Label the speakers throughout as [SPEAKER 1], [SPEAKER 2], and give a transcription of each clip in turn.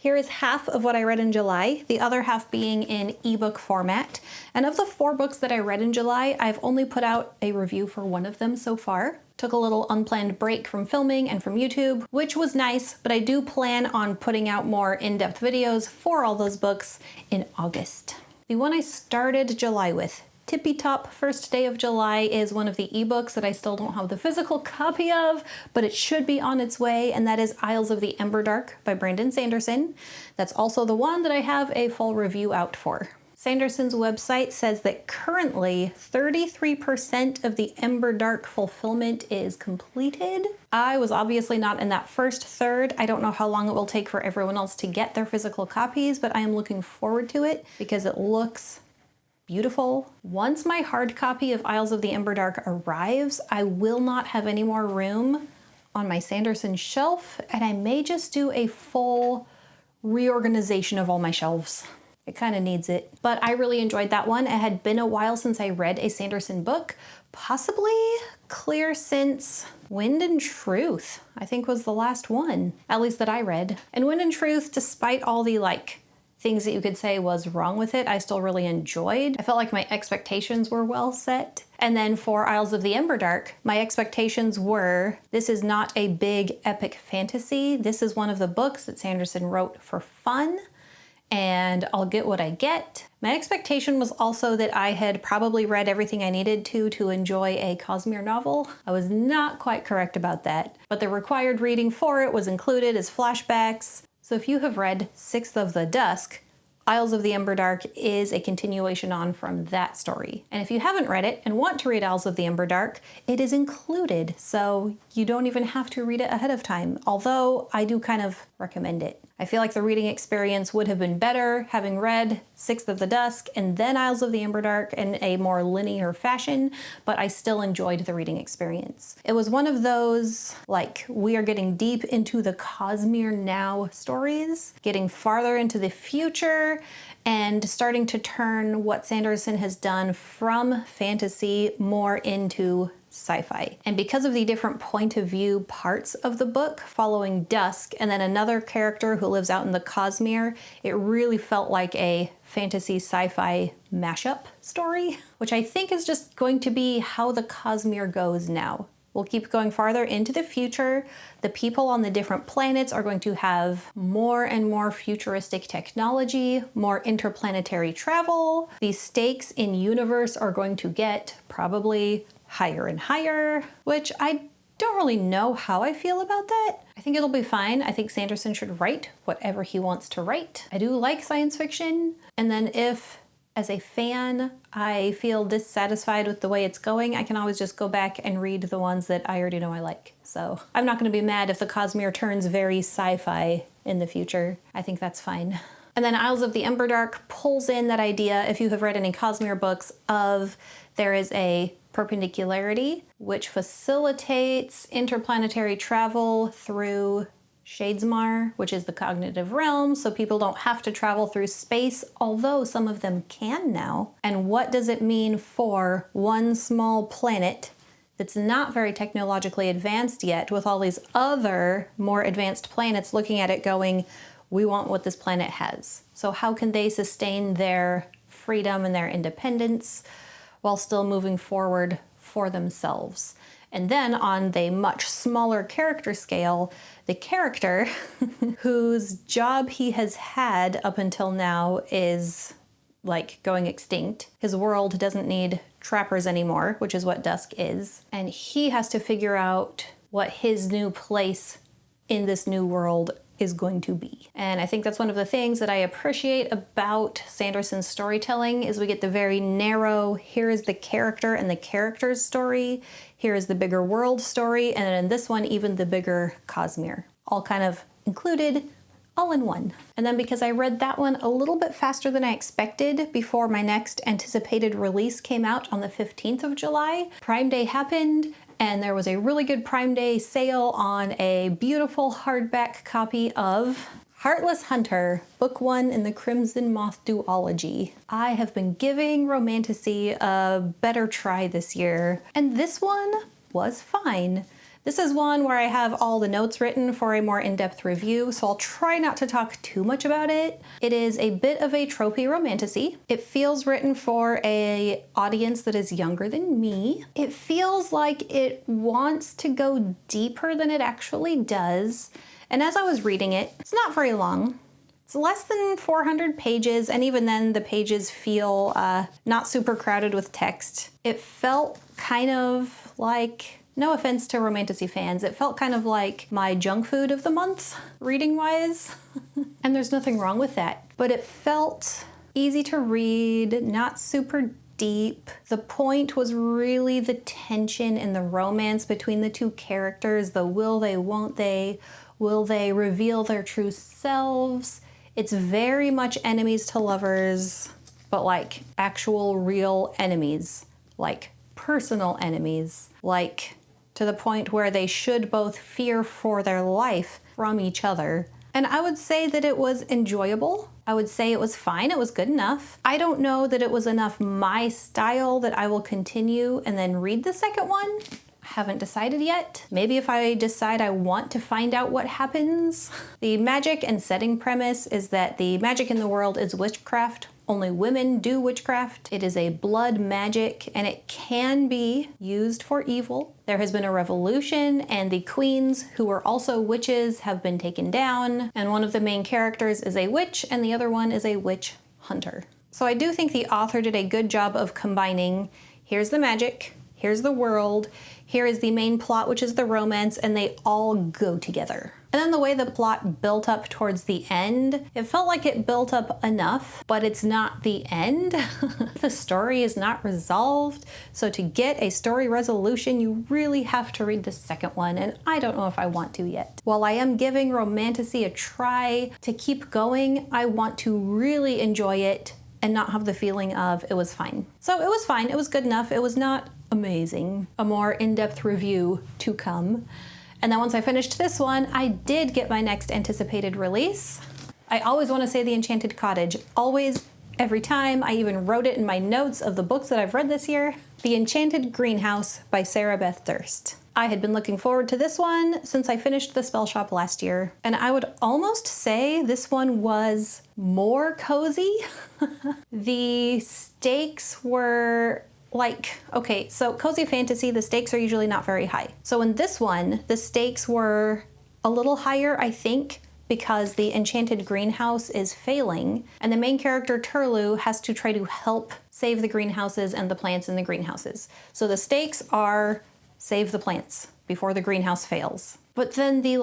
[SPEAKER 1] Here is half of what I read in July, the other half being in ebook format. And of the 4 books that I read in July, I've only put out a review for one of them so far. Took a little unplanned break from filming and from YouTube, which was nice, but I do plan on putting out more in-depth videos for all those books in August. The one I started July with, Tippy Top First Day of July, is one of the ebooks that I still don't have the physical copy of, but it should be on its way, and that is Isles of the Emberdark by Brandon Sanderson. That's also the one that I have a full review out for. Sanderson's website says that currently 33% of the Emberdark fulfillment is completed. I was obviously not in that first third. I don't know how long it will take for everyone else to get their physical copies, but I am looking forward to it because it looks beautiful. Once my hard copy of Isles of the Emberdark arrives, I will not have any more room on my Sanderson shelf, and I may just do a full reorganization of all my shelves. It kind of needs it. But I really enjoyed that one. It had been a while since I read a Sanderson book, possibly clear since Wind and Truth, I think was the last one, at least that I read. And Wind and Truth, despite all the things that you could say was wrong with it, I still really enjoyed. I felt like my expectations were well set. And then for Isles of the Emberdark, my expectations were, this is not a big epic fantasy. This is one of the books that Sanderson wrote for fun, and I'll get what I get. My expectation was also that I had probably read everything I needed to enjoy a Cosmere novel. I was not quite correct about that, but the required reading for it was included as flashbacks. So if you have read Sixth of the Dusk, Isles of the Emberdark is a continuation on from that story. And if you haven't read it and want to read Isles of the Emberdark, it is included, so you don't even have to read it ahead of time, although I do kind of recommend it. I feel like the reading experience would have been better having read Sixth of the Dusk and then Isles of the Emberdark in a more linear fashion, but I still enjoyed the reading experience. It was one of those, we are getting deep into the Cosmere now stories, getting farther into the future, and starting to turn what Sanderson has done from fantasy more into sci-fi. And because of the different point of view parts of the book following Dusk and then another character who lives out in the Cosmere, it really felt like a fantasy sci-fi mashup story, which I think is just going to be how the Cosmere goes now. We'll keep going farther into the future. The people on the different planets are going to have more and more futuristic technology, more interplanetary travel. The stakes in universe are going to get probably higher and higher, which I don't really know how I feel about that. I think it'll be fine. I think Sanderson should write whatever he wants to write. I do like science fiction, and then if, as a fan, I feel dissatisfied with the way it's going, I can always just go back and read the ones that I already know I like. So I'm not going to be mad if the Cosmere turns very sci-fi in the future. I think that's fine. And then Isles of the Emberdark pulls in that idea, if you have read any Cosmere books, of there is a perpendicularity, which facilitates interplanetary travel through Shadesmar, which is the cognitive realm, so people don't have to travel through space, although some of them can now. And what does it mean for one small planet that's not very technologically advanced yet, with all these other more advanced planets looking at it going, we want what this planet has. So how can they sustain their freedom and their independence while still moving forward for themselves? And then on the much smaller character scale, the character whose job he has had up until now is going extinct. His world doesn't need trappers anymore, which is what Dusk is. And he has to figure out what his new place in this new world is going to be. And I think that's one of the things that I appreciate about Sanderson's storytelling is we get the very narrow, here is the character and the character's story, here is the bigger world story, and then in this one, even the bigger Cosmere. All kind of included, all in one. And then because I read that one a little bit faster than I expected before my next anticipated release came out on the 15th of July, Prime Day happened, and there was a really good Prime Day sale on a beautiful hardback copy of Heartless Hunter, Book 1 in the Crimson Moth duology. I have been giving Romantasy a better try this year, and this one was fine. This is one where I have all the notes written for a more in-depth review, so I'll try not to talk too much about it. It is a bit of a tropey romantasy. It feels written for an audience that is younger than me. It feels like it wants to go deeper than it actually does. And as I was reading it, it's not very long. It's less than 400 pages, and even then the pages feel not super crowded with text. It felt kind of like, no offense to romantasy fans, it felt kind of like my junk food of the month, reading-wise. And there's nothing wrong with that. But it felt easy to read, not super deep. The point was really the tension and the romance between the two characters, the will they, won't they, will they reveal their true selves. It's very much enemies to lovers, but like actual real enemies, like personal enemies, like to the point where they should both fear for their life from each other. And I would say that it was enjoyable. I would say it was fine, it was good enough. I don't know that it was enough my style that I will continue and then read the second one. I haven't decided yet. Maybe if I decide I want to find out what happens. The magic and setting premise is that the magic in the world is witchcraft. Only women do witchcraft. It is a blood magic and it can be used for evil. There has been a revolution and the queens, who were also witches, have been taken down. And one of the main characters is a witch and the other one is a witch hunter. So I do think the author did a good job of combining, here's the magic, here's the world, here is the main plot, which is the romance, and they all go together. And then the way the plot built up towards the end, it felt like it built up enough, but it's not the end. The story is not resolved. So to get a story resolution, you really have to read the second one, and I don't know if I want to yet. While I am giving romantasy a try to keep going, I want to really enjoy it and not have the feeling of it was fine. So it was fine, it was good enough, it was not amazing. A more in-depth review to come. And then once I finished this one, I did get my next anticipated release. I always want to say The Enchanted Cottage. Always, every time. I even wrote it in my notes of the books that I've read this year. The Enchanted Greenhouse by Sarah Beth Durst. I had been looking forward to this one since I finished The Spell Shop last year. And I would almost say this one was more cozy. The stakes were like, okay, so cozy fantasy, the stakes are usually not very high. So in this one, the stakes were a little higher, I think, because the Enchanted Greenhouse is failing, and the main character, Turlu, has to try to help save the greenhouses and the plants in the greenhouses. So the stakes are save the plants before the greenhouse fails. But then the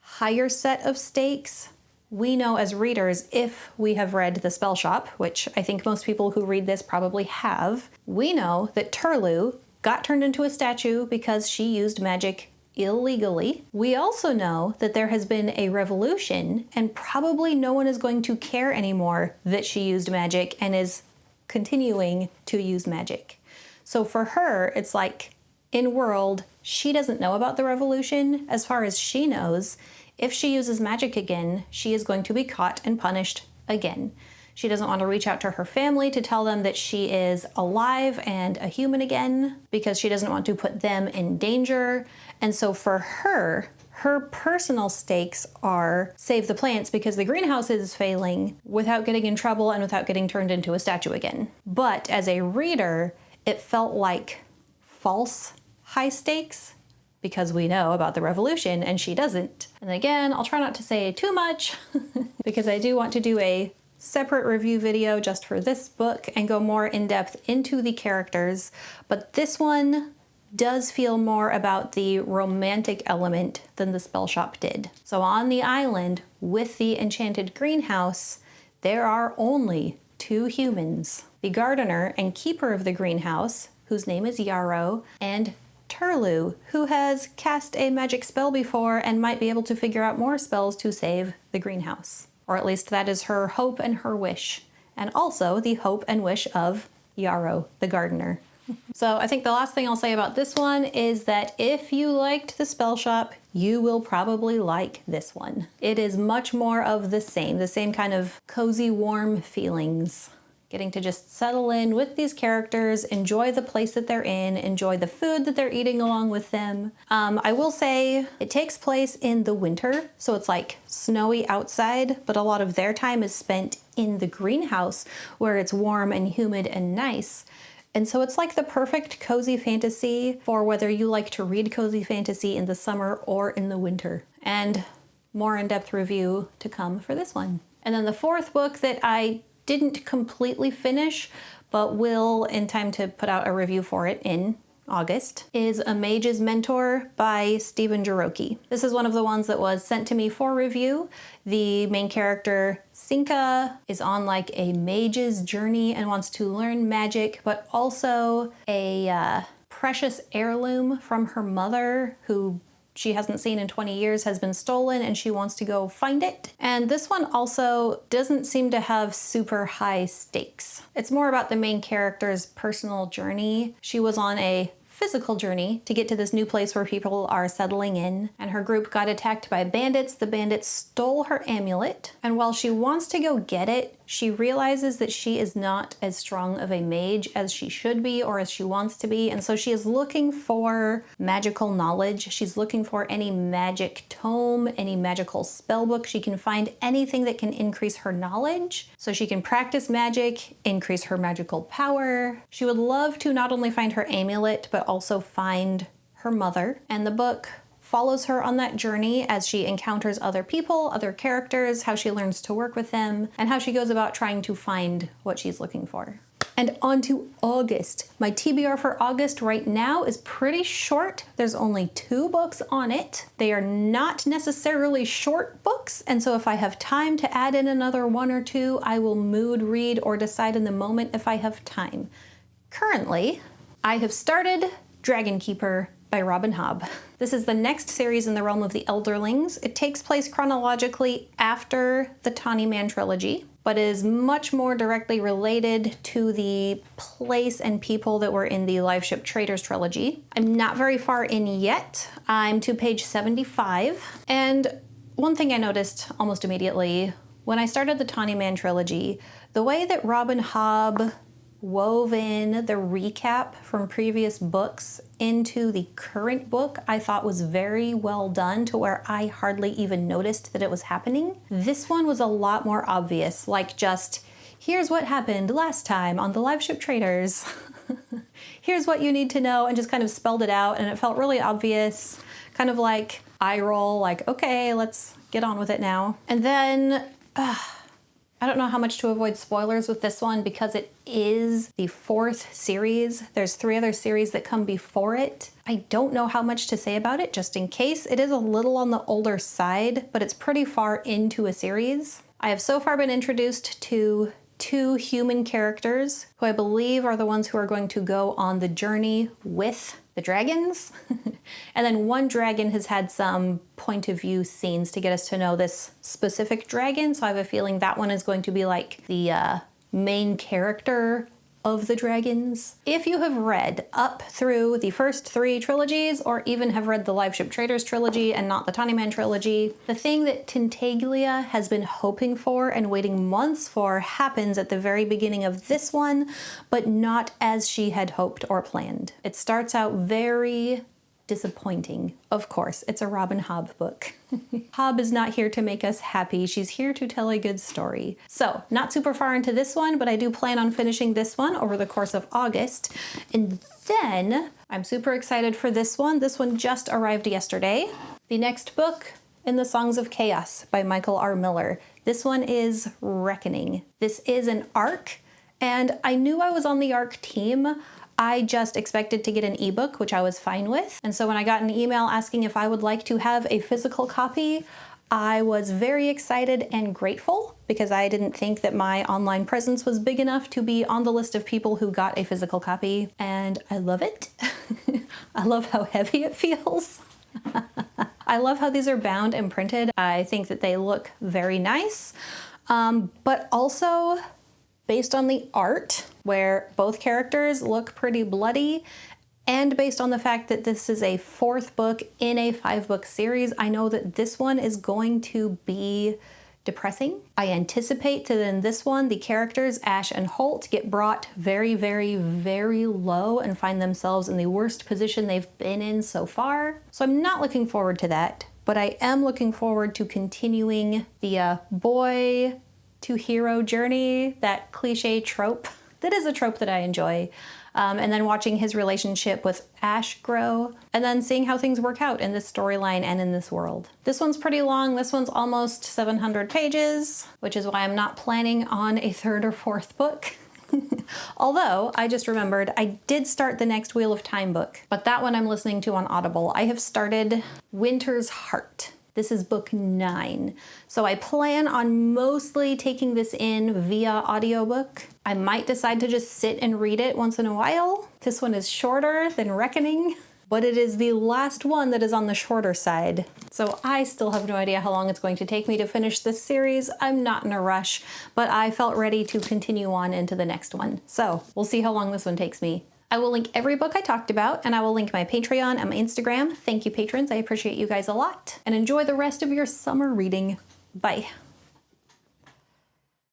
[SPEAKER 1] higher set of stakes, we know as readers, if we have read The Spell Shop, which I think most people who read this probably have, we know that Turlu got turned into a statue because she used magic illegally. We also know that there has been a revolution and probably no one is going to care anymore that she used magic and is continuing to use magic. So for her, it's like, in world, she doesn't know about the revolution. As far as she knows, if she uses magic again, she is going to be caught and punished again. She doesn't want to reach out to her family to tell them that she is alive and a human again because she doesn't want to put them in danger. And so for her, her personal stakes are save the plants because the greenhouse is failing without getting in trouble and without getting turned into a statue again. But as a reader, it felt like false high stakes because we know about the revolution and she doesn't. And again, I'll try not to say too much because I do want to do a separate review video just for this book and go more in depth into the characters. But this one does feel more about the romantic element than The Spell Shop did. So on the island with the Enchanted Greenhouse, there are only two humans. The gardener and keeper of the greenhouse, whose name is Yarrow, and Turlu, who has cast a magic spell before and might be able to figure out more spells to save the greenhouse. Or at least that is her hope and her wish. And also the hope and wish of Yarrow, the gardener. So I think the last thing I'll say about this one is that if you liked The Spell Shop, you will probably like this one. It is much more of the same kind of cozy, warm feelings. getting to just settle in with these characters, enjoy the place that they're in, enjoy the food that they're eating along with them. I will say it takes place in the winter, so it's like snowy outside, but a lot of their time is spent in the greenhouse where it's warm and humid and nice. And so it's like the perfect cozy fantasy for whether you like to read cozy fantasy in the summer or in the winter. And more in-depth review to come for this one. And then the fourth book that I didn't completely finish, but will in time to put out a review for it in August, is A Mage's Mentor by Stephen Jaroki. This is one of the ones that was sent to me for review. The main character, Sinka, is on like a mage's journey and wants to learn magic, but also a precious heirloom from her mother, who she hasn't seen in 20 years, has been stolen, and she wants to go find it. And this one also doesn't seem to have super high stakes. It's more about the main character's personal journey. She was on a physical journey to get to this new place where people are settling in, and her group got attacked by bandits. The bandits stole her amulet, and while she wants to go get it, she realizes that she is not as strong of a mage as she should be or as she wants to be, and so she is looking for magical knowledge. She's looking for any magic tome, any magical spell book. She can find anything that can increase her knowledge so she can practice magic, increase her magical power. She would love to not only find her amulet, but also find her mother. And the book follows her on that journey as she encounters other people, other characters, how she learns to work with them, and how she goes about trying to find what she's looking for. And on to August. My TBR for August right now is pretty short. There's only 2 books on it. They are not necessarily short books, and so if I have time to add in another 1 or 2, I will mood read or decide in the moment if I have time. Currently, I have started Dragon Keeper by Robin Hobb. This is the next series in the realm of the Elderlings. It takes place chronologically after the Tawny Man trilogy, but is much more directly related to the place and people that were in the Liveship Traders trilogy. I'm not very far in yet. I'm to page 75. And one thing I noticed almost immediately when I started the Tawny Man trilogy, the way that Robin Hobb wove in the recap from previous books into the current book, I thought was very well done, to where I hardly even noticed that it was happening. This one was a lot more obvious, like just, here's what happened last time on the Liveship Traders. Here's what you need to know, and just kind of spelled it out, and it felt really obvious, kind of like eye roll, like, okay, let's get on with it now. And then, I don't know how much to avoid spoilers with this one because it is the 4th series. There's 3 other series that come before it. I don't know how much to say about it, just in case. It is a little on the older side, but it's pretty far into a series. I have so far been introduced to 2 human characters who I believe are the ones who are going to go on the journey with the dragons. And then 1 dragon has had some point of view scenes to get us to know this specific dragon, so I have a feeling that one is going to be like the main character of the dragons. If you have read up through the first 3 trilogies, or even have read the Liveship Traders trilogy and not the Tawny Man trilogy, the thing that Tintaglia has been hoping for and waiting months for happens at the very beginning of this one, but not as she had hoped or planned. It starts out very disappointing. Of course, it's a Robin Hobb book. Hobb is not here to make us happy. She's here to tell a good story. So, not super far into this one, but I do plan on finishing this one over the course of August. And then, I'm super excited for this one. This one just arrived yesterday. The next book in the Songs of Chaos by Michael R. Miller. This one is Reckoning. This is an ARC, and I knew I was on the ARC team. I just expected to get an ebook, which I was fine with. And so when I got an email asking if I would like to have a physical copy, I was very excited and grateful, because I didn't think that my online presence was big enough to be on the list of people who got a physical copy. And I love it. I love how heavy it feels. I love how these are bound and printed. I think that they look very nice, but also based on the art, where both characters look pretty bloody, and based on the fact that this is a 4th book in a 5-book series, I know that this one is going to be depressing. I anticipate that in this one, the characters, Ash and Holt, get brought very, very, very low and find themselves in the worst position they've been in so far. So I'm not looking forward to that, but I am looking forward to continuing the boy to hero journey, that cliche trope. That is a trope that I enjoy. And then watching his relationship with Ash grow, and then seeing how things work out in this storyline and in this world. This one's pretty long. This one's almost 700 pages, which is why I'm not planning on a third or fourth book. Although, I just remembered, I did start the next Wheel of Time book, but that one I'm listening to on Audible. I have started Winter's Heart. This is book 9. So I plan on mostly taking this in via audiobook. I might decide to just sit and read it once in a while. This one is shorter than Reckoning, but it is the last one that is on the shorter side. So I still have no idea how long it's going to take me to finish this series. I'm not in a rush, but I felt ready to continue on into the next one. So we'll see how long this one takes me. I will link every book I talked about, and I will link my Patreon and my Instagram. Thank you, patrons. I appreciate you guys a lot. And enjoy the rest of your summer reading. Bye.